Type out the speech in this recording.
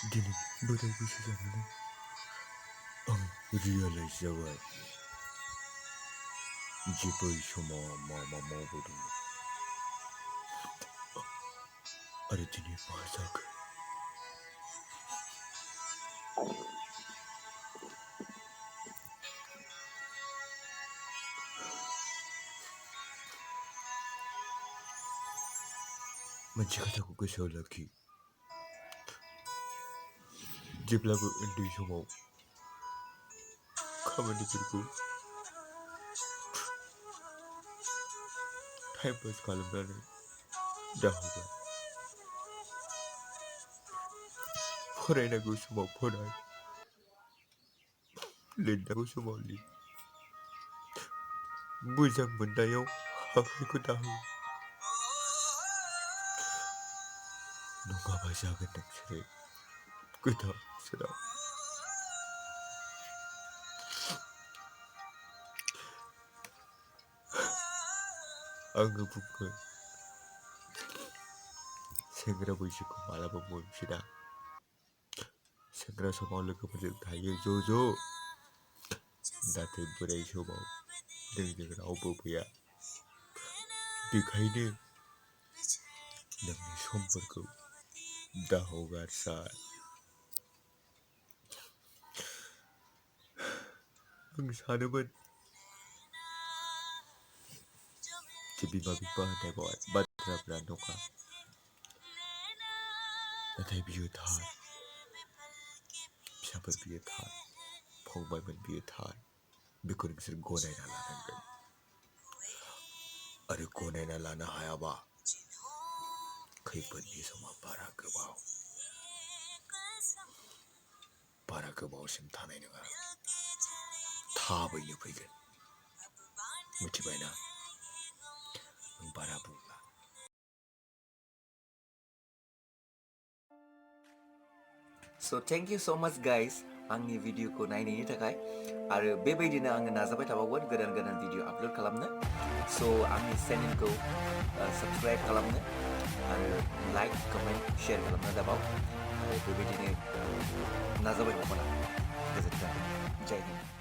दिनै बोराय बैसो जानानै आं रियेलाइज जाबाय जे बै समाव आं मा मा मावबोदोंमोन आरो दिनै मा जाखो। मोनसे खोथाखौ गोसोआव लाखि, जेब्लाबो उन्दै समाव खामानिफोरखौ टाइम पास खालामनानै दाहगार। फरायनांगौ समाव फराय, लिरनांगौ समाव लिर, मोजां मोननायाव आखाइखौ दाहो, नङाबा जागोन नोंसोरो गोदाव सोराव। आङो बुंगोन सेंग्रा बैसोखौ मालाबा मोनफिना। सेंग्रा समाव लोगोफोरजों थायो ज', नाथाय बोराय समाव नोंजों रावबो फैया। बेखायनो नोंनि समफोरखौ दाहगार सार। आं सानोमोन जे बिमा बिफा होननाय बाथ्राफ्रा नङा, नाथाय बियो थार। फिसाफोर बियो थार, फंबायमोन बियो थार। बेखौ नोंसोर गनायना लानांगोन। आरो गनायना लानो हायाबा खैफोदनि समा बारा गोबावसिम थानाय नङा, थाबैनो फैगोन। मिथिबायना? आं बारा बुंला। So thank you so much guys आंनि भिडिअखौ नायनायनि थाखाय आरो बेबायदिनो आङो नाजाबाय थाबावगोन गोदान भिडिअ आपलोड खालामनो। स' आंनि चेनेलखौ साबस्क्राइब खालामनो आरो लाइक कमेन्ट शेयार खालामनो दाबाव आरो बेबायदिनो नाजाबाय थागोन आं। गोजोन्थों। जय हिन्द।